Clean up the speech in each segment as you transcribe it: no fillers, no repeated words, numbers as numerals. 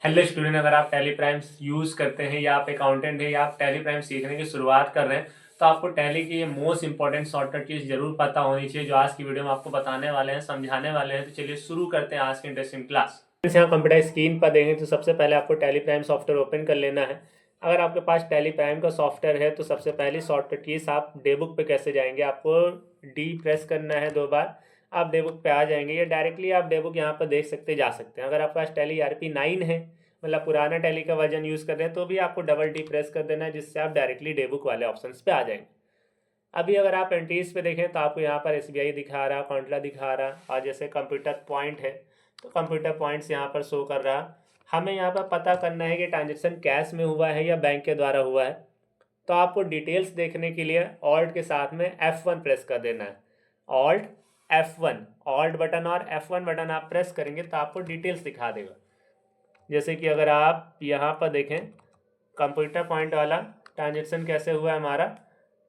Hello student, अगर आप tally primes use करते हैं या आप अकाउंटेंट हैं या आप टैली प्राइम्स सीखने की शुरुआत कर रहे हैं तो आपको टैली की ये मोस्ट इंपॉर्टेंट शॉर्टकट चीज़ जरूर पता होनी चाहिए जो आज की वीडियो में आपको बताने वाले हैं, समझाने वाले हैं। तो चलिए शुरू करते हैं आज की इंटरेस्टिंग क्लास। यहाँ कंप्यूटर स्क्रीन पर देखें तो सबसे पहले आपको टैली प्राइम सॉफ्टवेयर ओपन कर लेना है। अगर आपके पास टैली प्राइम का सॉफ्टवेयर है तो सबसे पहली शॉर्टकट कीज आप डेबुक पे कैसे जाएंगे, आपको डी प्रेस करना है 2 बार। आप डेबुक पे आ जाएंगे या डायरेक्टली आप डेबुक यहाँ पर देख सकते जा सकते हैं। अगर आपके पास टैली ERP 9 है, मतलब पुराना टैली का वर्जन यूज़ कर रहे हैं, तो भी आपको डबल डी प्रेस कर देना है जिससे आप डायरेक्टली डेबुक वाले ऑप्शंस पे आ जाएंगे। अभी अगर आप एंट्रीज पे देखें तो आपको यहाँ पर SBI दिखा रहा, कॉन्ट्रा दिखा रहा, और जैसे कंप्यूटर पॉइंट है तो कंप्यूटर पॉइंट्स यहाँ पर शो कर रहा। हमें यहाँ पर पता करना है कि ट्रांजेक्शन कैश में हुआ है या बैंक के द्वारा हुआ है। तो आपको डिटेल्स देखने के लिए ऑल्ट के साथ में F1 प्रेस कर देना है। ऑल्ट F1, ऑल्ट बटन और F1 बटन आप प्रेस करेंगे तो आपको डिटेल्स दिखा देगा। जैसे कि अगर आप यहाँ पर देखें कंप्यूटर पॉइंट वाला ट्रांजेक्शन कैसे हुआ है, हमारा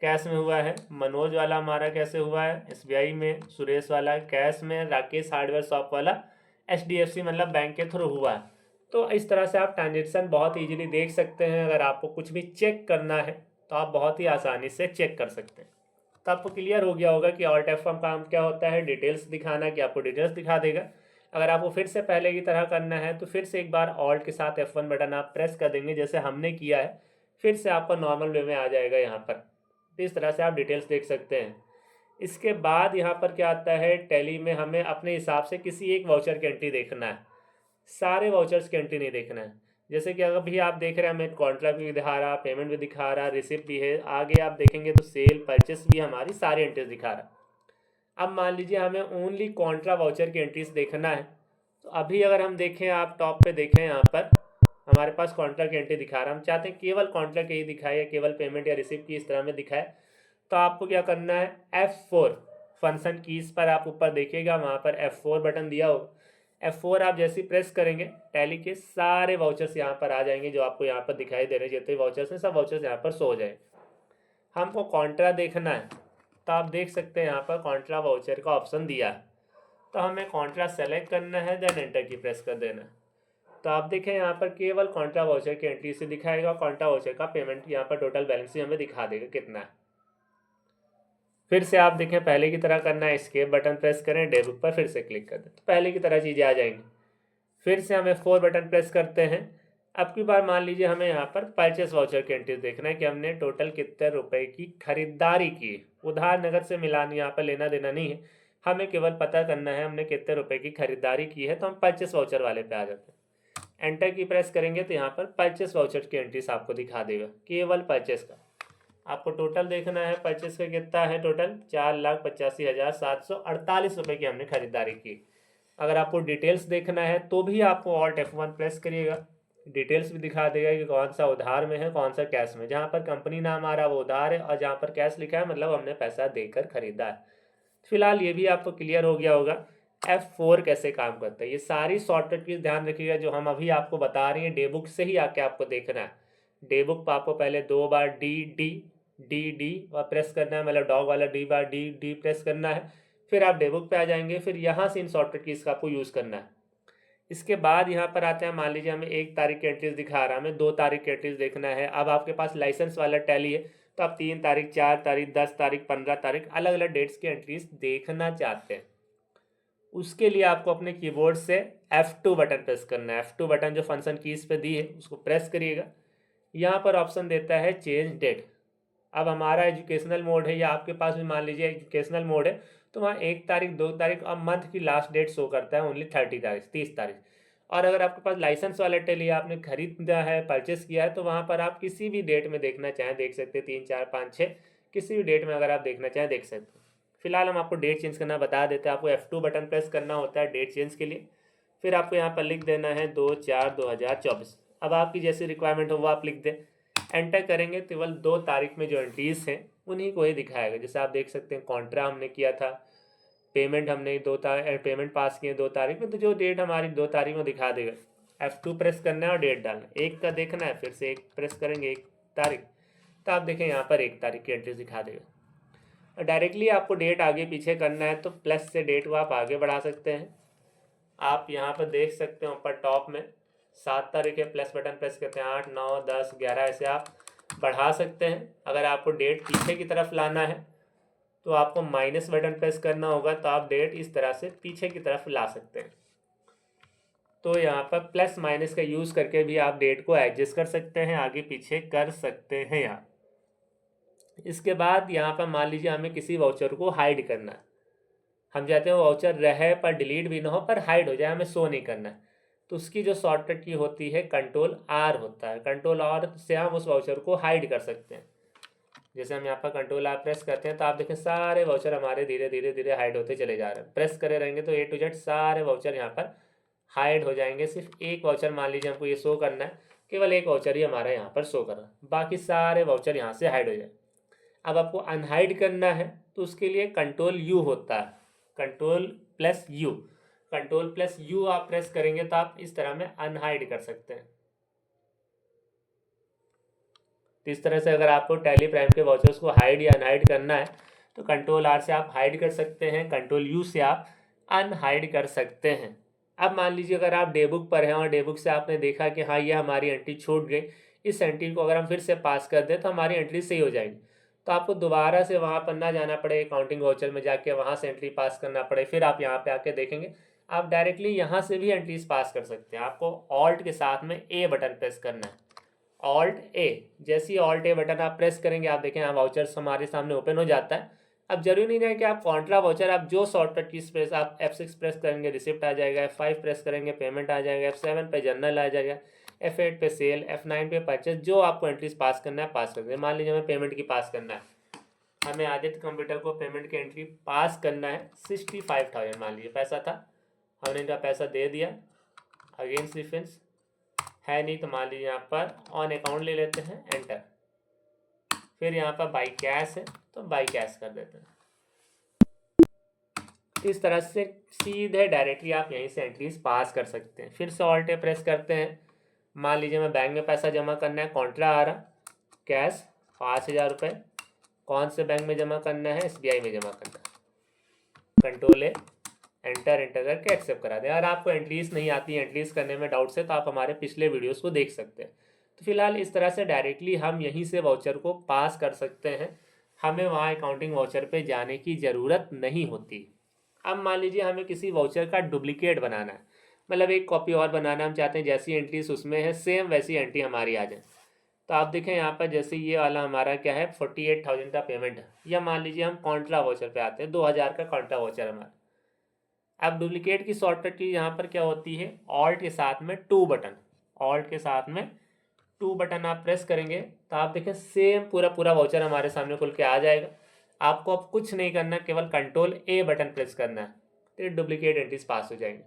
कैश में हुआ है। मनोज वाला हमारा कैसे हुआ है, SBI में। सुरेश वाला कैश में। राकेश हार्डवेयर शॉप वाला HDFC मतलब बैंक के थ्रू हुआ है। तो इस तरह से आप ट्रांजेक्शन बहुत इजीली देख सकते हैं। अगर आपको कुछ भी चेक करना है तो आप बहुत ही आसानी से चेक कर सकते हैं। तो आपको क्लियर हो गया होगा कि ऑल्ट F1 का काम क्या होता है, डिटेल्स दिखाना, कि आपको डिटेल्स दिखा देगा। अगर आपको फिर से पहले की तरह करना है तो फिर से एक बार ऑल्ट के साथ F1 बटन आप प्रेस कर देंगे जैसे हमने किया है। फिर से आपका नॉर्मल वे में आ जाएगा यहाँ पर। तो इस तरह से आप डिटेल्स देख सकते हैं। इसके बाद यहाँ पर क्या आता है, टैली में हमें अपने हिसाब से किसी एक वाउचर की एंट्री देखना है, सारे वाउचर्स की एंट्री नहीं देखना है। जैसे कि अगर भी आप देख रहे हैं हमें कॉन्ट्रैक्ट भी दिखा रहा, पेमेंट भी दिखा रहा, रिसिप्ट भी है। आगे आप देखेंगे तो सेल परचेस भी हमारी सारी एंट्रीज दिखा रहा। अब मान लीजिए हमें ओनली कॉन्ट्रा वाउचर की एंट्रीज देखना है। तो अभी अगर हम देखें, आप टॉप पे देखें, यहाँ पर हमारे पास कॉन्ट्रा की एंट्री दिखा रहा है। हम चाहते हैं केवल कॉन्ट्रा की ही दिखाए या केवल पेमेंट या रिसिप्ट की इस तरह में दिखाए। तो आपको क्या करना है, F4 फंक्शन कीज पर आप ऊपर देखिएगा, वहाँ पर F4 बटन दिया होगा। F4 आप जैसे ही प्रेस करेंगे टैली के सारे वाउचर्स यहाँ पर आ जाएंगे जो आपको यहाँ पर दिखाई दे रहे हैं। जितने वाउचर्स हैं सब वाउचर्स यहाँ पर शो हो जाए। हमको कॉन्ट्रा देखना है तो आप देख सकते हैं यहाँ पर कॉन्ट्रा वाउचर का ऑप्शन दिया है। तो हमें कॉन्ट्रा सेलेक्ट करना है, देन एंटर की प्रेस कर देना। तो आप देखें यहाँ पर केवल कॉन्ट्रा वाउचर की एंट्री से दिखाएगा। कॉन्ट्रा वाउचर का पेमेंट यहाँ पर टोटल बैलेंस ही हमें दिखा देगा कितना है। फिर से आप देखें पहले की तरह करना है, एस्केप बटन प्रेस करें, डेबुक पर फिर से क्लिक कर दें तो पहले की तरह चीज़ें आ जाएंगी। फिर से हम F4 बटन प्रेस करते हैं। अब की बार मान लीजिए हमें यहाँ पर परचेस वाउचर की एंट्री देखना है कि हमने टोटल कितने रुपए की खरीदारी की। उधार नगद से मिलान यहाँ पर लेना देना नहीं है, हमें केवल पता करना है हमने कितने रुपए की खरीदारी की है। तो हम परचेस वाउचर वाले पे आ जाते हैं। एंटर की प्रेस करेंगे तो यहाँ पर परचेस वाउचर की एंट्रीज आपको दिखा देगा, केवल परचेस का। आपको टोटल देखना है परचेस का कितना है, टोटल 4,85,748 रुपये की हमने खरीदारी की। अगर आपको डिटेल्स देखना है तो भी आपको ऑल्ट F1 प्रेस करिएगा, डिटेल्स भी दिखा देगा कि कौन सा उधार में है कौन सा कैश में। जहाँ पर कंपनी नाम आ रहा है वो उधार है और जहाँ पर कैश लिखा है मतलब हमने पैसा देकर खरीदा है। फिलहाल ये भी आपको क्लियर हो गया होगा F4 कैसे काम करता है। ये सारी शॉर्टकट की ध्यान रखिएगा जो हम अभी आपको बता रहे हैं, डेबुक से ही आके आपको देखना है। डेबुक पर आपको पहले 2 बार डी डी डी डी और प्रेस करना है, मतलब डॉग वाला डी डी प्रेस करना है। फिर आप डेबुक पे आ जाएंगे, फिर यहाँ से इन शॉर्टकट कीज का आपको यूज़ करना है। इसके बाद यहाँ पर आते हैं, मान लीजिए हमें 1 तारीख की एंट्रीज दिखा रहा है, हमें 2 तारीख की एंट्रीज देखना है। अब आपके पास लाइसेंस वाला टैली है तो आप 3 तारीख, 4 तारीख, 10 तारीख, 15 तारीख अलग अलग डेट्स की एंट्रीज देखना चाहते हैं। उसके लिए आपको अपने कीबोर्ड से F2 बटन प्रेस करना है। F2 बटन जो फंक्शन कीज पे दी है उसको प्रेस करिएगा। यहाँ पर ऑप्शन देता है चेंज डेट। अब हमारा एजुकेशनल मोड है या आपके पास भी मान लीजिए एजुकेशनल मोड है तो वहाँ 1 तारीख, 2 तारीख और मंथ की लास्ट डेट शो करता है ओनली 30 तारीख, 30 तारीख। और अगर आपके पास लाइसेंस वाला टेली आपने खरीदा है, परचेस किया है, तो वहाँ पर आप किसी भी डेट में देखना चाहें देख सकते हैं, 3, 4, 5, 6 किसी भी डेट में अगर आप देखना चाहें देख सकते हैं। फिलहाल हम आपको डेट चेंज करना बता देते हैं। आपको F2 बटन प्रेस करना होता है डेट चेंज के लिए। फिर आपको यहाँ पर लिख देना है 2/4/2024। अब आपकी जैसी रिक्वायरमेंट हो वो आप लिख दें। एंटर करेंगे तो केवल 2 तारीख में जो एंट्रीज हैं उन्हीं को ही दिखाएगा। जैसे आप देख सकते हैं कॉन्ट्रा हमने किया था, पेमेंट हमने पेमेंट पास किए 2 तारीख में, तो जो डेट हमारी 2 तारीख में दिखा देगा। F2 प्रेस करना है और डेट डालना है। एक का देखना है, फिर से एक प्रेस करेंगे 1 तारीख, तो आप देखें यहाँ पर 1 तारीख की एंट्रीज दिखा देगा। और डायरेक्टली आपको डेट आगे पीछे करना है तो प्लस से डेट को आप आगे बढ़ा सकते हैं। आप यहाँ पर देख सकते हैं ऊपर टॉप में 7 तारीख प्लस बटन प्रेस करते हैं, 8 9 10 11, ऐसे आप बढ़ा सकते हैं। अगर आपको डेट पीछे की तरफ लाना है तो आपको माइनस बटन प्रेस करना होगा, तो आप डेट इस तरह से पीछे की तरफ ला सकते हैं। तो यहाँ पर प्लस माइनस का यूज़ करके भी आप डेट को एडजस्ट कर सकते हैं, आगे पीछे कर सकते हैं यहाँ। इसके बाद यहाँ पर मान लीजिए हमें किसी वाउचर को हाइड करना है, हम चाहते हैं वो वाउचर रहे पर डिलीट भी ना हो, पर हाइड हो जाए, हमें शो नहीं करना है। तो उसकी जो शॉर्टकट की होती है कंट्रोल आर होता है, कंट्रोल आर से हम उस वाउचर को हाइड कर सकते हैं। जैसे हम यहाँ पर कंट्रोल आर प्रेस करते हैं तो आप देखें सारे वाउचर हमारे धीरे धीरे धीरे हाइड होते चले जा रहे हैं। प्रेस करे रहेंगे तो A to Z सारे वाउचर यहाँ पर हाइड हो जाएंगे। सिर्फ एक वाउचर मान लीजिए हमको ये शो करना है, केवल एक वाउचर ही हमारा यहाँ पर शो कर रहा है, बाकी सारे वाउचर यहाँ से हाइड हो जाए। अब आपको अनहाइड करना है तो उसके लिए कंट्रोल यू होता है, control plus you, control plus you आप प्रेस करेंगे तो आप इस तरह में अनहाइड कर सकते हैं। तो इस तरह से अगर आपको टैली प्राइम के वाउचर्स को हाइड या अनहाइड करना है तो कंट्रोल आर से आप हाइड कर सकते हैं, कंट्रोल यू से आप अनहाइड कर सकते हैं। अब मान लीजिए अगर आप डेबुक पर हैं और डेबुक से आपने देखा कि हाँ ये हमारी एंट्री छूट गई, इस एंट्री को अगर हम फिर से पास कर दें तो हमारी एंट्री सही हो जाएगी। तो आपको दोबारा से वहाँ पर ना जाना पड़े, अकाउंटिंग वाउचर में जाके वहाँ से एंट्री पास करना पड़े, फिर आप यहाँ पे आके देखेंगे आप डायरेक्टली यहाँ से भी एंट्रीज पास कर सकते हैं। आपको ऑल्ट के साथ में ए बटन प्रेस करना है, ऑल्ट ए। जैसे ही ऑल्ट ए बटन आप प्रेस करेंगे आप देखें यहाँ वाउचर्स हमारे सामने ओपन हो जाता है। अब जरूरी नहीं है कि आप कॉन्ट्रा वाउचर, आप जो शॉर्टकट कीज प्रेस, आप F6 प्रेस करेंगे रिसिप्ट आ जाएगा, F5 प्रेस करेंगे पेमेंट आ जाएगा, F7 पे जर्नल आ जाएगा, F8 पे सेल, F9 पे परचेज, जो आपको एंट्रीज पास करना है पास कर दें। मान लीजिए हमें पेमेंट की पास करना है, हमें आदित्य कंप्यूटर को पेमेंट की एंट्री पास करना है 65,000 मान लीजिए पैसा था, हमने इनका पैसा दे दिया, अगेंस्ट डिफेंस है नहीं तो मान लीजिए यहाँ पर ऑन अकाउंट ले लेते हैं, एंटर। फिर यहाँ पर बाई कैश है तो बाई कैश कर देते हैं। इस तरह से सीधे डायरेक्टली आप यहीं से एंट्रीज पास कर सकते हैं। फिर से ऑल्ट ए प्रेस करते हैं, मान लीजिए मैं बैंक में पैसा जमा करना है, कॉन्ट्रा आ रहा, कैश 5,000 रुपये, कौन से बैंक में जमा करना है, SBI में जमा करना है, कंट्रोल ए, एंटर, एंटर करके एक्सेप्ट करा दें। अगर आपको एंट्रीज नहीं आती, एंट्रीज करने में डाउट्स है तो आप हमारे पिछले वीडियोस को देख सकते हैं। तो फिलहाल इस तरह से डायरेक्टली हम यहीं से वाउचर को पास कर सकते हैं, हमें वहाँ अकाउंटिंग वाउचर पे जाने की ज़रूरत नहीं होती। अब मान लीजिए हमें किसी वाउचर का डुप्लीकेट बनाना है, मतलब एक कॉपी और बनाना, हम चाहते हैं जैसी एंट्रीज उसमें है सेम वैसी एंट्री हमारी आ जाए। तो आप देखें यहाँ पर जैसे ये वाला हमारा क्या है 48,000 का पेमेंट है, या मान लीजिए हम कॉन्ट्रा वाउचर पे आते हैं, 2,000 का कॉन्ट्रा वाउचर हमारा। अब डुप्लीकेट की शॉर्टकट की यहाँ पर क्या होती है, ऑल्ट के साथ में 2 बटन, ऑल्ट के साथ में 2 बटन आप प्रेस करेंगे तो आप देखें सेम पूरा पूरा वाउचर हमारे सामने खुल के आ जाएगा। आपको अब कुछ नहीं करना, केवल कंट्रोल ए बटन प्रेस करना है, तो डुप्लीकेट एंट्रीज पास हो जाएंगे।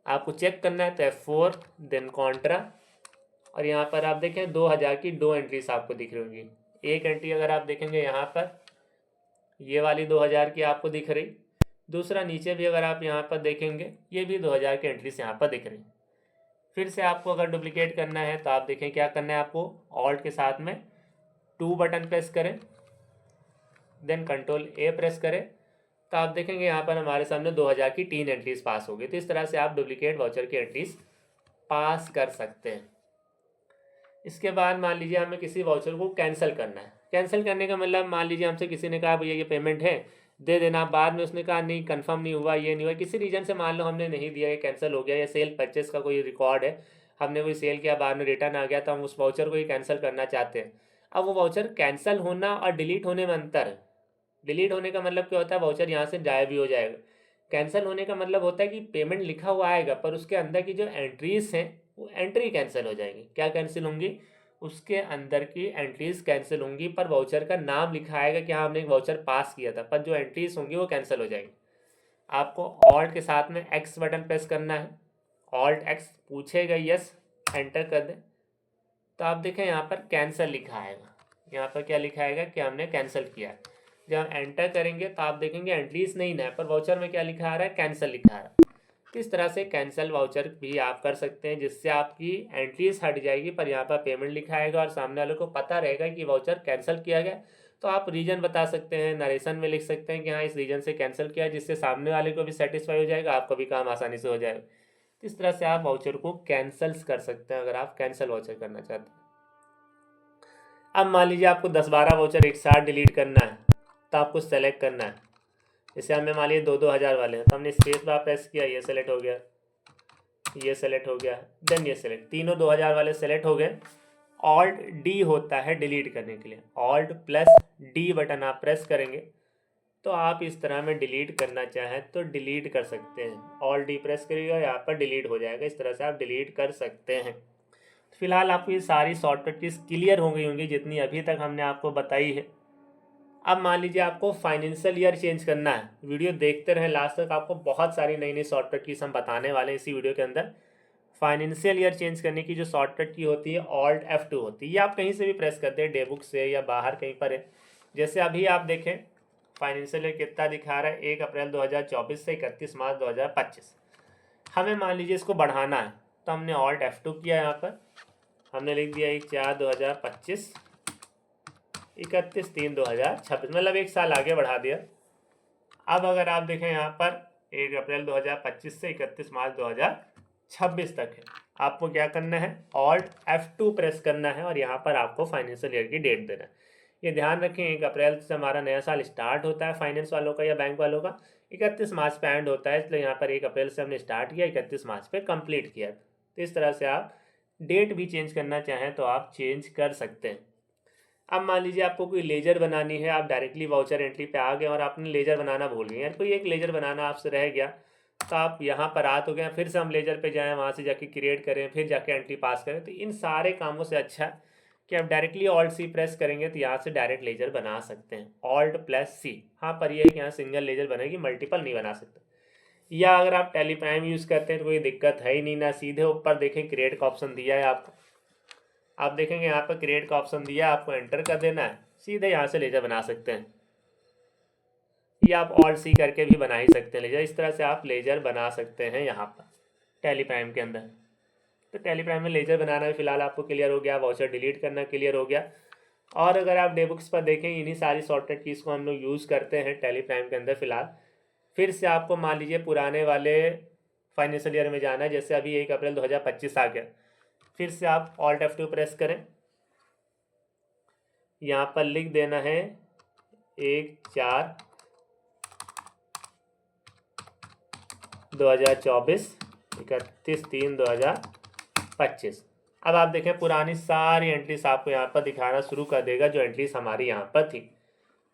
आपको चेक करना है तो F4 देन कॉन्ट्रा, और यहाँ पर आप देखें 2,000 की 2 एंट्रीज आपको दिख रही होंगी। एक एंट्री अगर आप देखेंगे यहाँ पर ये वाली 2,000 की आपको दिख रही, दूसरा नीचे भी अगर आप यहाँ पर देखेंगे ये भी 2,000 की एंट्रीज यहाँ पर दिख रही। फिर से आपको अगर डुप्लीकेट करना है तो आप देखें क्या करना है, आपको ऑल्ट के साथ में 2 बटन प्रेस करें, देन कंट्रोल ए प्रेस करें, तो आप देखेंगे यहाँ पर हमारे सामने 2,000 की 3 एंट्रीज पास हो गई। तो इस तरह से आप डुप्लीकेट वाउचर की एंट्रीज पास कर सकते हैं। इसके बाद मान लीजिए हमें किसी वाउचर को कैंसिल करना है। कैंसिल करने का मतलब मान लीजिए हमसे किसी ने कहा भैया ये पेमेंट है दे देना, बाद में उसने कहा नहीं कंफर्म नहीं हुआ, ये नहीं हुआ, किसी रीजन से मान लो हमने नहीं दिया, ये कैंसिल हो गया, या सेल परचेस का कोई रिकॉर्ड है, हमने कोई सेल किया बाद में रिटर्न आ गया तो हम उस वाउचर को ही कैंसिल करना चाहते हैं। अब वो वाउचर कैंसिल होना और डिलीट होने में अंतर है। डिलीट होने का मतलब क्या होता है, वाउचर यहाँ से गायब भी हो जाएगा। कैंसिल होने का मतलब होता है कि पेमेंट लिखा हुआ आएगा पर उसके अंदर की जो एंट्रीज हैं वो एंट्री कैंसिल हो जाएंगी। क्या कैंसिल होंगी, उसके अंदर की एंट्रीज कैंसिल होंगी, पर वाउचर का नाम लिखा आएगा कि हाँ हमने एक वाउचर पास किया था, पर जो एंट्रीज होंगी वो कैंसिल हो जाएंगी। आपको ऑल्ट के साथ में एक्स बटन प्रेस करना है, ऑल्ट एक्स पूछेगा यस, एंटर कर दें, तो आप देखें यहाँ पर कैंसिल लिखा आएगा। यहाँ पर क्या लिखा आएगा कि हमने कैंसिल किया है। जब हम एंटर करेंगे तो आप देखेंगे एंट्रीज नहीं है, पर वाउचर में क्या लिखा आ रहा है, कैंसिल लिखा आ रहा है। इस तरह से कैंसिल वाउचर भी आप कर सकते हैं, जिससे आपकी एंट्रीज हट जाएगी पर यहाँ पर पेमेंट लिखा आएगा और सामने वाले को पता रहेगा कि वाउचर कैंसिल किया गया। तो आप रीजन बता सकते हैं, नरेशन में लिख सकते हैं कि हाँ इस रीजन से कैंसिल किया, जिससे सामने वाले को भी सेटिस्फाई हो जाएगा, आपको भी काम आसानी से हो जाएगा। इस तरह से आप वाउचर को कैंसिल कर सकते हैं अगर आप कैंसिल वाउचर करना चाहते हैं। अब मान लीजिए आपको 10-12 वाउचर एक साथ डिलीट करना है, तो आपको सेलेक्ट करना है। जैसे हमें मान लीजिए 2-2 हज़ार वाले हैं, तो हमने स्पेस बार प्रेस किया, ये सेलेक्ट हो गया, ये सेलेक्ट हो गया, देन ये सेलेक्ट, तीनों 2000 वाले सेलेक्ट हो गए। ऑल्ट डी होता है डिलीट करने के लिए, ऑल्ट प्लस डी बटन आप प्रेस करेंगे तो आप इस तरह में डिलीट करना चाहें तो डिलीट कर सकते हैं। ऑल्ट डी प्रेस करिएगा, यहाँ पर डिलीट हो जाएगा, इस तरह से आप डिलीट कर सकते हैं। फिलहाल आपको ये सारी शॉर्टकट कीज क्लियर हो गई होंगी जितनी अभी तक हमने आपको बताई है। अब मान लीजिए आपको फाइनेंशियल ईयर चेंज करना है, वीडियो देखते रहें लास्ट तक, आपको बहुत सारी नई नई शॉर्टकट कीज हम बताने वाले हैं इसी वीडियो के अंदर। फाइनेंशियल ईयर चेंज करने की जो शॉर्टकट की होती है ऑल्ट F2 होती है, ये आप कहीं से भी प्रेस करते हैं, डेबुक से या बाहर कहीं पर है। जैसे अभी आप देखें फाइनेंशियल ईयर कितना दिखा रहा है, 1 अप्रैल 2024 से 31 मार्च 2025। हमें मान लीजिए इसको बढ़ाना है, तो हमने ऑल्ट F2 किया, यहाँ पर हमने लिख दिया 1/4/2025 31/3/2026, मतलब एक साल आगे बढ़ा दिया। अब अगर आप देखें यहाँ पर 1 अप्रैल 2025 से 31 मार्च 2026 तक है। आपको क्या करना है, ऑल्ट F2 प्रेस करना है और यहाँ पर आपको फाइनेंशियल ईयर की डेट देना है। ये ध्यान रखें 1 अप्रैल से हमारा नया साल स्टार्ट होता है फाइनेंस वालों का या बैंक वालों का, 31 मार्च पे एंड होता है, इसलिए यहाँ पर 1 अप्रैल से हमने स्टार्ट किया, 31 मार्च पे कंप्लीट किया। तो इस तरह से आप डेट भी चेंज करना चाहें तो आप चेंज कर सकते हैं। अब मान लीजिए आपको कोई लेजर बनानी है, आप डायरेक्टली वाउचर एंट्री पे आ गए और आपने लेजर बनाना भूल गए, यार कोई एक लेजर बनाना आपसे रह गया, तो आप यहाँ पर आ तो गए, फिर से हम लेजर पे जाएं, वहाँ से जाके क्रिएट करें, फिर जाके एंट्री पास करें। तो इन सारे कामों से अच्छा कि आप डायरेक्टली ऑल्ट सी प्रेस करेंगे तो यहाँ से डायरेक्ट लेजर बना सकते हैं, ऑल्ट प्लस सी। हाँ, पर यह है कि यहाँ सिंगल लेजर बनेगी, मल्टीपल नहीं बना सकते। या अगर आप टेली प्राइम यूज़ करते हैं तो कोई दिक्कत है ही नहीं ना, सीधे ऊपर देखें क्रिएट का ऑप्शन दिया है आपको, आप देखेंगे यहाँ पर क्रिएट का ऑप्शन दिया है, आपको एंटर कर देना है, सीधे यहाँ से लेजर बना सकते हैं। या आप ऑल्ट सी करके भी बना ही सकते हैं लेजर, इस तरह से आप लेजर बना सकते हैं यहाँ पर टेली प्राइम के अंदर। तो टेली प्राइम में लेजर बनाना भी फिलहाल आपको क्लियर हो गया, वाउचर डिलीट करना क्लियर हो गया। और अगर आप डेबुक्स पर देखें, इन्हीं सारी शॉर्टकट कीज़ को हम लोग यूज़ करते हैं टेली प्राइम के अंदर। फिलहाल फिर से आपको मान लीजिए पुराने वाले फाइनेंशियल ईयर में जाना है, जैसे अभी 1 अप्रैल 2025 आ गया, फिर से आप ऑल्ट F2 प्रेस करें, यहाँ पर लिख देना है 1/4/2024 31/3/2025। अब आप देखें पुरानी सारी एंट्रीज आपको यहाँ पर दिखाना शुरू कर देगा, जो एंट्रीज हमारी यहाँ पर थी।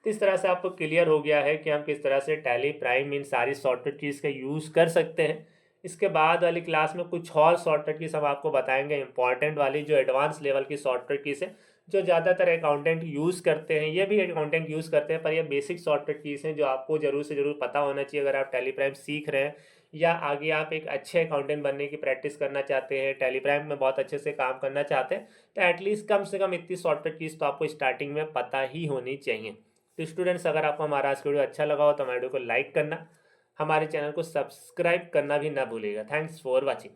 तो इस तरह से आपको क्लियर हो गया है कि हम किस तरह से टेली प्राइम इन सारी शॉर्टकट कीज़ का यूज़ कर सकते हैं। इसके बाद वाली क्लास में कुछ और शॉर्टकट कीज़ हम आपको बताएंगे, इंपॉर्टेंट वाली जो एडवांस लेवल की शॉर्टकट कीज़ है, जो ज़्यादातर अकाउंटेंट यूज़ करते हैं, ये भी अकाउंटेंट यूज़ करते हैं, पर ये बेसिक शॉर्टकट कीज़ हैं जो आपको ज़रूर से ज़रूर पता होना चाहिए अगर आप टेली प्राइम सीख रहे हैं या आगे आप एक अच्छे अकाउंटेंट बनने की प्रैक्टिस करना चाहते हैं, टेली प्राइम में बहुत अच्छे से काम करना चाहते हैं, तो एटलीस्ट कम से कम इतनी शॉर्टकट कीज़ तो आपको स्टार्टिंग में पता ही होनी चाहिए। तो स्टूडेंट्स, अगर आपको हमारा आज का वीडियो अच्छा लगा हो तो हमारे वीडियो को लाइक करना, हमारे चैनल को सब्सक्राइब करना भी ना भूलिएगा। Thanks for watching.